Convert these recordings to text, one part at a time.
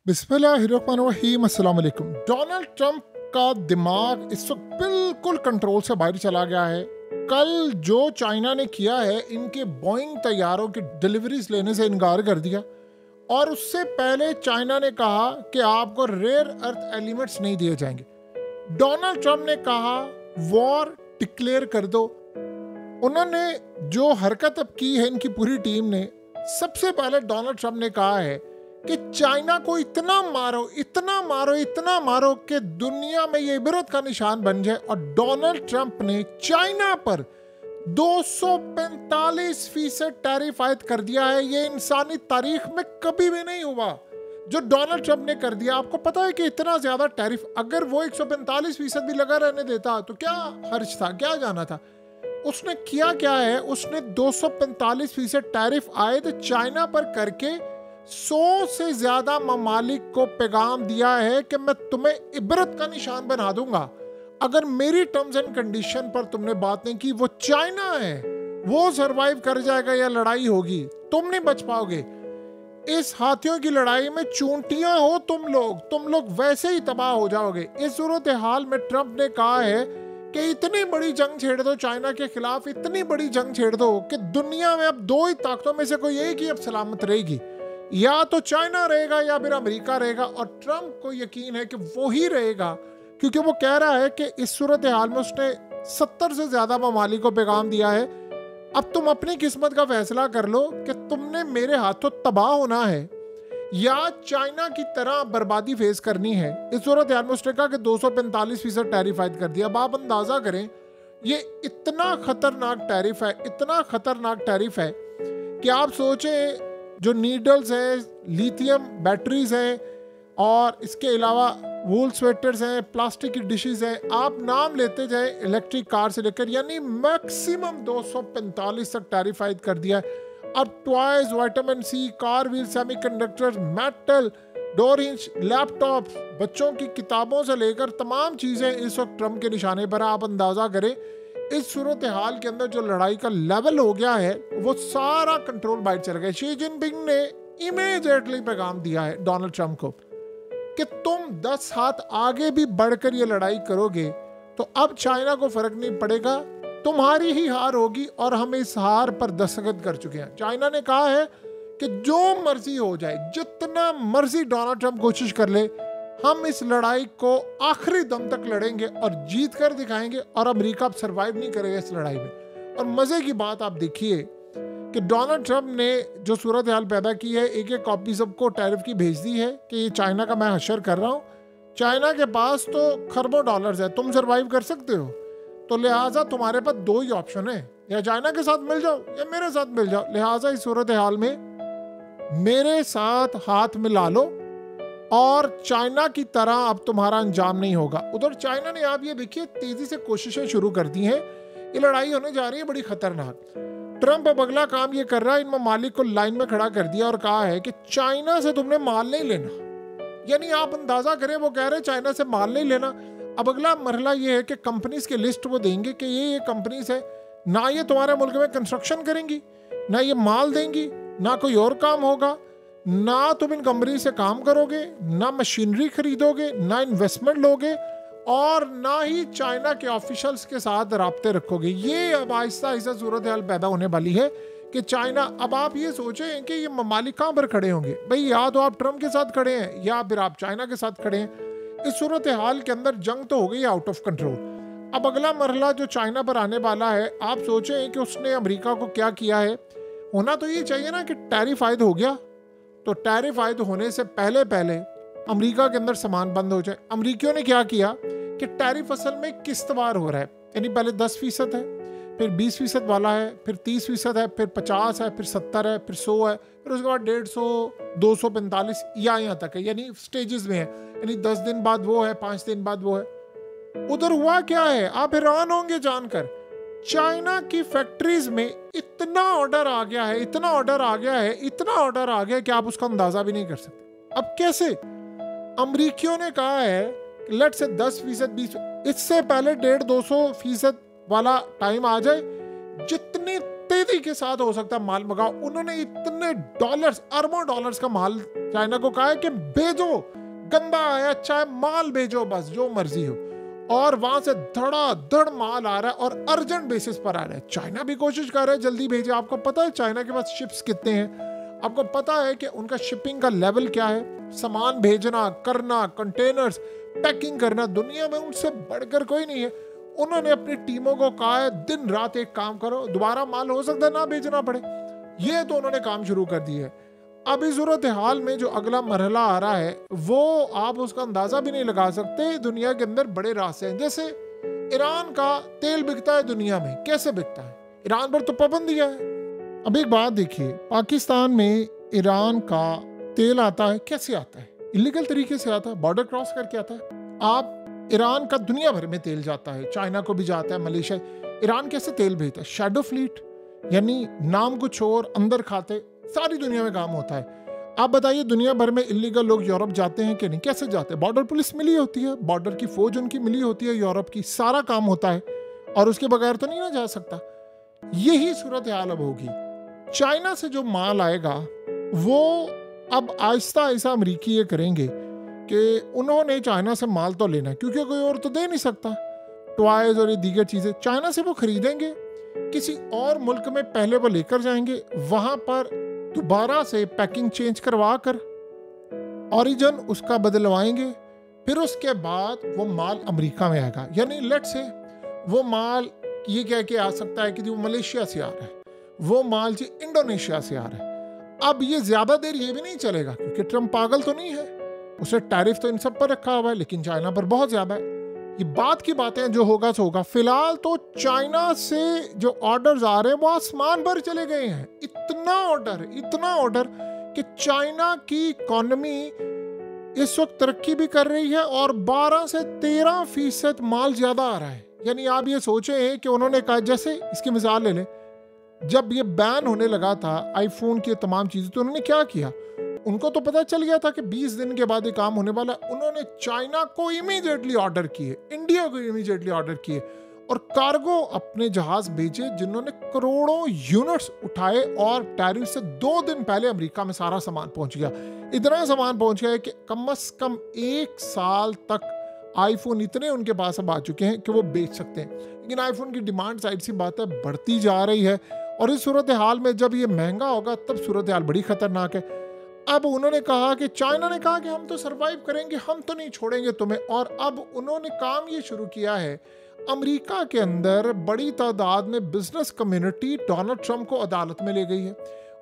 बिस्मिल्लाहिर्रहमानिर्रहीम, अस्सलाम वालेकुम। डोनाल्ड ट्रंप का दिमाग इस वक्त बिल्कुल कंट्रोल से बाहर चला गया है। कल जो चाइना ने किया है, इनके बोइंग तैयारों की डिलीवरीज लेने से इनकार कर दिया, और उससे पहले चाइना ने कहा कि आपको रेयर अर्थ एलिमेंट्स नहीं दिए जाएंगे। डोनाल्ड ट्रंप ने कहा वॉर डिक्लेयर कर दो। उन्होंने जो हरकत अब की है इनकी पूरी टीम ने, सबसे पहले डोनाल्ड ट्रंप ने कहा है कि चाइना को इतना मारो, इतना मारो, इतना मारो कि दुनिया में ये इबरत का निशान बन जाए। और डोनाल्ड ट्रंप ने चाइना पर 245% टैरिफ आयद कर दिया है। ये इंसानी तारीख में कभी भी नहीं हुआ जो डोनाल्ड ट्रंप ने कर दिया। आपको पता है कि इतना ज्यादा टैरिफ, अगर वो 145% भी लगा रहने देता तो क्या हर्ज था, क्या जाना था। उसने किया क्या है, उसने 245% टैरिफ आयद चाइना पर करके 100 से ज्यादा ममालिक को पैगाम दिया है कि मैं तुम्हें इबरत का निशान बना दूंगा अगर मेरी टर्म्स एंड कंडीशन पर तुमने बात नहीं की। वो चाइना है, वो सरवाइव कर जाएगा या लड़ाई होगी, तुम नहीं बच पाओगे। इस हाथियों की लड़ाई में चूंटियां हो तुम लोग वैसे ही तबाह हो जाओगे। इस सूरत हाल में ट्रंप ने कहा है कि इतनी बड़ी जंग छेड़ दो चाइना के खिलाफ, इतनी बड़ी जंग छेड़ दो कि दुनिया में अब दो ही ताकतों में से कोई एक ही अब सलामत रहेगी, या तो चाइना रहेगा या फिर अमेरिका रहेगा। और ट्रंप को यकीन है कि वो ही रहेगा, क्योंकि वो कह रहा है कि इस सूरत हाल में उसने 70 से ज्यादा ममालिक को पैगाम दिया है, अब तुम अपनी किस्मत का फैसला कर लो कि तुमने मेरे हाथों तबाह होना है या चाइना की तरह बर्बादी फेस करनी है। इस सूरत हाल में उसने कहा कि 245% टैरिफ आयद कर दिया। अब आप अंदाजा करें, ये इतना खतरनाक टैरिफ है, इतना खतरनाक टैरिफ है कि आप सोचें जो नीडल्स हैं, लिथियम बैटरीज हैं, और इसके अलावा वूल स्वेटर्स हैं, प्लास्टिक की डिशेस हैं, आप नाम लेते जाए इलेक्ट्रिक कार से लेकर, यानी मैक्सिमम 245 तक टैरिफ आयद कर दिया है। अब toys, vitamin C, car wheel, semiconductor, metal, door hinge, laptop, बच्चों की किताबों से लेकर तमाम चीज़ें इस वक्त ट्रंप के निशाने पर। आप अंदाज़ा करें इस सूरत हाल के अंदर जो लड़ाई का लेवल हो गया है, वो सारा कंट्रोल बाहर चल गया। शी जिनपिंग ने इमीडिएटली पैगाम दिया है डोनाल्ड ट्रंप को कि तुम 10 हाथ आगे भी बढ़कर ये लड़ाई करोगे तो अब चाइना को फर्क नहीं पड़ेगा, तुम्हारी ही हार होगी, और हम इस हार पर दस्तखत कर चुके हैं। चाइना ने कहा है कि जो मर्जी हो जाए, जितना मर्जी डोनाल्ड ट्रंप कोशिश कर ले, हम इस लड़ाई को आखिरी दम तक लड़ेंगे और जीत कर दिखाएंगे, और अमेरिका अब सरवाइव नहीं करेगा इस लड़ाई में। और मजे की बात आप देखिए कि डोनाल्ड ट्रंप ने जो सूरत हाल पैदा की है, एक एक कॉपी सबको टैरिफ की भेज दी है कि ये चाइना का मैं हशर कर रहा हूँ। चाइना के पास तो खरबों डॉलर्स है, तुम सरवाइव कर सकते हो, तो लिहाजा तुम्हारे पास दो ही ऑप्शन है, या चाइना के साथ मिल जाओ या मेरे साथ मिल जाओ। लिहाजा इस सूरत हाल में मेरे साथ हाथ मिला लो, और चाइना की तरह अब तुम्हारा अंजाम नहीं होगा। उधर चाइना ने, आप ये देखिए, तेजी से कोशिशें शुरू कर दी हैं। ये लड़ाई होने जा रही है बड़ी खतरनाक। ट्रंप अब अगला काम ये कर रहा है, इन ममालिक को लाइन में खड़ा कर दिया और कहा है कि चाइना से तुमने माल नहीं लेना। यानी आप अंदाजा करें, वो कह रहे हैं चाइना से माल नहीं लेना। अब अगला मरहला ये है कि कंपनीज की लिस्ट वो देंगे कि ये कंपनीज है, ना ये तुम्हारे मुल्क में कंस्ट्रक्शन करेंगी, ना ये माल देंगी, ना कोई और काम होगा, ना तुम इन कंपनी से काम करोगे, ना मशीनरी खरीदोगे, ना इन्वेस्टमेंट लोगे, और ना ही चाइना के ऑफिशियल्स के साथ राब्ते रखोगे। ये अब आहिस्ता आहिस्ता सूरत हाल पैदा होने वाली है कि चाइना, अब आप ये सोचें कि ये ममालिक कहाँ पर खड़े होंगे भाई, या तो आप ट्रंप के साथ खड़े हैं या फिर आप चाइना के साथ खड़े हैं। इस सूरत हाल के अंदर जंग तो हो गई आउट ऑफ कंट्रोल। अब अगला मरहला जो चाइना पर आने वाला है, आप सोचें कि उसने अमेरिका को क्या किया है। होना तो ये चाहिए ना कि टैरिफ आयद हो गया, तो टैरिफ आयद होने से पहले पहले अमेरिका के अंदर सामान बंद हो जाए। अमेरिकियों ने क्या किया कि टैरिफ असल में किस्तवार हो रहा है, यानी पहले 10% है, फिर 20% वाला है, फिर 30% है, फिर 50 है, फिर 70 है, फिर 100 है, फिर उसके बाद 150, 245 या यहाँ तक है, यानी स्टेजेस में है। यानी 10 दिन बाद वो है, 5 दिन बाद वो है। उधर हुआ क्या है, आप हैरान होंगे जानकर, चाइना की फैक्ट्रीज में इतना ऑर्डर आ गया है, इतना ऑर्डर आ गया है, इतना ऑर्डर आ गया है कि आप उसका अंदाजा भी नहीं कर सकते। अब कैसे, अमरीकियों ने कहा है लेट से 10%, 20%, इससे पहले 150-200% वाला टाइम आ जाए, जितनी तेजी के साथ हो सकता है माल मंगाओ। उन्होंने इतने डॉलर्स, अरबों डॉलर्स का माल चाइना को कहा है कि भेजो, गंदा आया चाहे माल भेजो, बस जो मर्जी हो। और वहां से धड़ाधड़ माल आ रहा है और अर्जेंट बेसिस पर आ रहा है। चाइना भी कोशिश कर रहा है जल्दी भेजे। आपको पता है चाइना के पास शिप्स कितने हैं? आपको पता है कि उनका शिपिंग का लेवल क्या है? सामान भेजना, करना, कंटेनर्स, पैकिंग करना, दुनिया में उनसे बढ़कर कोई नहीं है। उन्होंने अपनी टीमों को कहा है दिन रात एक काम करो, दोबारा माल हो सकता है ना भेजना पड़े। ये तो उन्होंने काम शुरू कर दिया है। अब इस सूरत हाल में जो अगला मरहला आ रहा है वो आप उसका अंदाजा भी नहीं लगा सकते। दुनिया के अंदर बड़े रास्ते हैं। जैसे ईरान का तेल बिकता है दुनिया में, कैसे बिकता है? ईरान पर तो पाबंदियां है। अब एक बात देखिए, पाकिस्तान में ईरान का तेल आता है, कैसे आता है? इलीगल तरीके से आता है, बॉर्डर क्रॉस करके आता है। आप ईरान का दुनिया भर में तेल जाता है, चाइना को भी जाता है, मलेशिया। ईरान कैसे तेल भेजता है? शैडो फ्लीट, यानी नाम कुछ और अंदर खाते, सारी दुनिया में काम होता है। आप बताइए दुनिया भर में इलीगल लोग यूरोप जाते हैं कि नहीं? कैसे जाते हैं? बॉर्डर पुलिस मिली होती है, बॉर्डर की फौज उनकी मिली होती है यूरोप की, सारा काम होता है और उसके बगैर तो नहीं ना जा सकता। यही सूरत हाल अब होगी। चाइना से जो माल आएगा वो अब आहिस्ता आहिस्ता अमरीकी ये करेंगे कि उन्होंने चाइना से माल तो लेना है क्योंकि कोई और तो दे नहीं सकता। टॉयज और ये दीगर चीज़ें चाइना से वो खरीदेंगे, किसी और मुल्क में पहले वो लेकर जाएंगे, वहाँ पर दोबारा से पैकिंग चेंज करवा कर ओरिजिन उसका बदलवाएंगे, फिर उसके बाद वो माल अमेरिका में आएगा। यानी लेट से वो माल ये कह के आ सकता है कि वो मलेशिया से आ रहा है, वो माल जी इंडोनेशिया से आ रहा है। अब ये ज्यादा देर ये भी नहीं चलेगा क्योंकि ट्रम्प पागल तो नहीं है, उसे टैरिफ तो इन सब पर रखा हुआ है, लेकिन चाइना पर बहुत ज्यादा है। ये बात की बातें, जो होगा सो होगा। फिलहाल तो चाइना से जो ऑर्डर्स आ रहे हैं वो आसमान पर चले गए हैं। इतना ऑर्डर कि चाइना की इकोनॉमी इस वक्त तरक्की भी कर रही है और 12 से 13% माल ज्यादा आ रहा है। यानी आप ये सोचें कि उन्होंने कहा, जैसे इसकी मिसाल ले लें, जब ये बैन होने लगा था आईफोन की तमाम चीजें, तो उन्होंने क्या किया? उनको तो पता चल गया था कि 20 दिन के बाद ये काम होने वाला है। उन्होंने चाइना को इमीडिएटली ऑर्डर किए, इंडिया को इमीडिएटली ऑर्डर किए और कार्गो अपने जहाज भेजे जिन्होंने करोड़ों यूनिट्स उठाए और टैरिफ से 2 दिन पहले अमेरिका में सारा सामान पहुंच गया। इतना सामान पहुंच गया है कि कम से कम 1 साल तक आईफोन इतने उनके पास अब आ चुके हैं कि वो बेच सकते हैं। लेकिन आईफोन की डिमांड साइड सी बात है बढ़ती जा रही है और इस सूरत हाल में जब ये महंगा होगा तब सूरत हाल बड़ी खतरनाक है। अब उन्होंने कहा कि चाइना ने कहा कि हम तो सरवाइव करेंगे, हम तो नहीं छोड़ेंगे तुम्हें। और अब उन्होंने काम ये शुरू किया है, अमेरिका के अंदर बड़ी तादाद में बिजनेस कम्युनिटी डोनाल्ड ट्रंप को अदालत में ले गई है।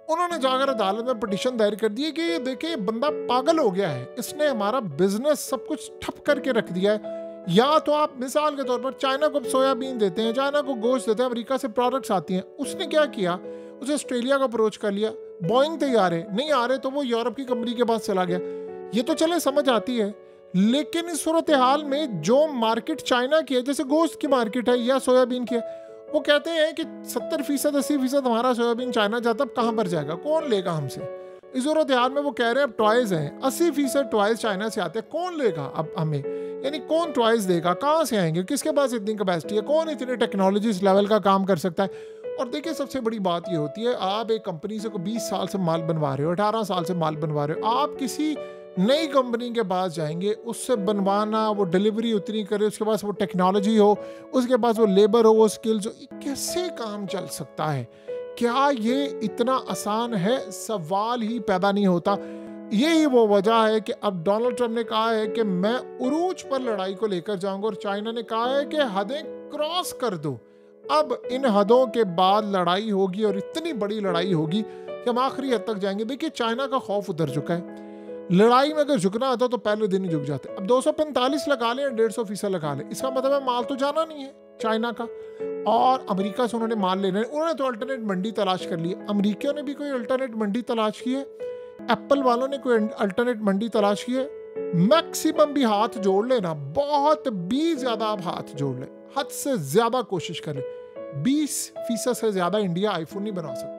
उन्होंने जाकर अदालत में पिटीशन दायर कर दी है कि ये देखिए बंदा पागल हो गया है, इसने हमारा बिजनेस सब कुछ ठप करके रख दिया है। या तो आप मिसाल के तौर पर चाइना को सोयाबीन देते हैं, चाइना को गोश्त देते हैं, अमेरिका से प्रोडक्ट्स आती हैं। उसने क्या किया, उसे ऑस्ट्रेलिया को अप्रोच कर लिया, बोइंग तैयार है, नहीं आ रहे तो वो यूरोप की कंपनी के पास चला गया। ये तो चले समझ आती है, लेकिन इस सूरत हाल में जो मार्केट चाइना की है, जैसे गोश्त की मार्केट है या सोयाबीन की है, वो कहते हैं कि 70% 80% हमारा सोयाबीन चाइना जाता, अब कहाँ पर जाएगा, कौन लेगा हमसे? इस सूरत हाल में वो कह रहे हैं अब टॉयज हैं, 80% टॉयज चाइना से आते हैं, कौन लेगा अब हमें? यानी कौन टॉयज देगा, कहाँ से आएंगे, किसके पास इतनी कैपेसिटी है, कौन इतनी टेक्नोलॉजी इस लेवल का काम कर सकता है? और देखिए सबसे बड़ी बात ये होती है, आप एक कंपनी से 20 साल से माल बनवा रहे हो, 18 साल से माल बनवा रहे हो, आप किसी नई कंपनी के पास जाएंगे, उससे बनवाना, वो डिलीवरी उतनी करे, उसके पास वो टेक्नोलॉजी हो, उसके पास वो लेबर हो, वो स्किल्स हो, कैसे काम चल सकता है? क्या ये इतना आसान है? सवाल ही पैदा नहीं होता। यही वो वजह है कि अब डोनाल्ड ट्रंप ने कहा है कि मैं उरूज पर लड़ाई को लेकर जाऊंगा और चाइना ने कहा है कि हदें क्रॉस कर दो। अब इन हदों के बाद लड़ाई होगी और इतनी बड़ी लड़ाई होगी कि हम आखिरी हद तक जाएंगे। देखिए चाइना का खौफ उतर चुका है, लड़ाई में अगर झुकना आता तो पहले दिन ही झुक जाते। अब 245 लगा लें, 150% लगा लें, इसका मतलब है माल तो जाना नहीं है चाइना का। और अमेरिका से उन्होंने माल लेना है, उन्होंने तो अल्टरनेट मंडी तलाश कर ली है। अमेरिकियों ने भी कोई अल्टरनेट मंडी तलाश की है, एप्पल वालों ने कोई अल्टरनेट मंडी तलाश की है। मैक्सिमम भी हाथ जोड़ लेना, बहुत भी ज्यादा आप हाथ जोड़ लें, हद से ज्यादा कोशिश करें। 20% से ज्यादा इंडिया आईफोन नहीं बना सकता।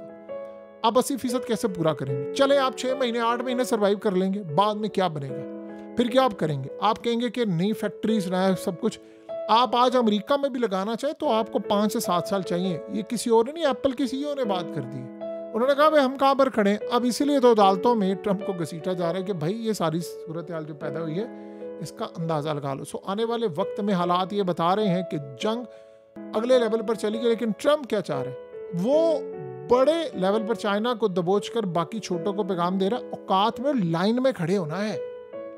आप 80% कैसे पूरा करेंगे? चले आप 6 महीने 8 महीने सरवाइव कर लेंगे, बाद में क्या बनेगा? फिर क्या आप करेंगे? आप कहेंगे कि नई फैक्ट्रीज, नया सब कुछ। आप आज अमेरिका में भी लगाना चाहे तो आपको 5 से 7 साल चाहिए। ये किसी और ने नहीं, एप्पल के सीईओ ने बात कर दी। उन्होंने कहा भाई हम कहाँ पर खड़े हैं। अब इसीलिए तो अदालतों में ट्रंप को घसीटा जा रहा है कि भाई ये सारी सूरत हाल जो पैदा हुई है इसका अंदाजा लगा लो। सो आने वाले वक्त में हालात ये बता रहे हैं कि जंग अगले लेवल पर चली गई। लेकिन ट्रंप क्या चाह रहे हैं, वो बड़े लेवल पर चाइना को दबोच कर बाकी छोटों को पैगाम दे रहा है, औकात में लाइन में खड़े होना है।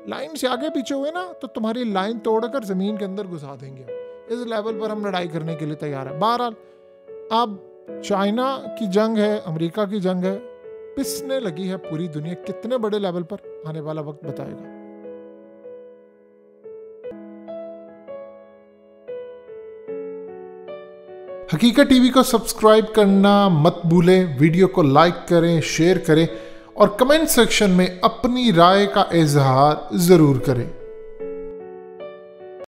लाइन से आगे पीछे हुए ना तो तुम्हारी लाइन तोड़कर जमीन के अंदर घुसा देंगे। इस लेवल पर हम लड़ाई करने के लिए तैयार है। बहरहाल अब चाइना की जंग है, अमेरिका की जंग है, पिसने लगी है पूरी दुनिया। कितने बड़े लेवल पर आने वाला वक्त बताएगा। हकीकत टीवी को सब्सक्राइब करना मत भूलें, वीडियो को लाइक करें, शेयर करें और कमेंट सेक्शन में अपनी राय का इजहार जरूर करें।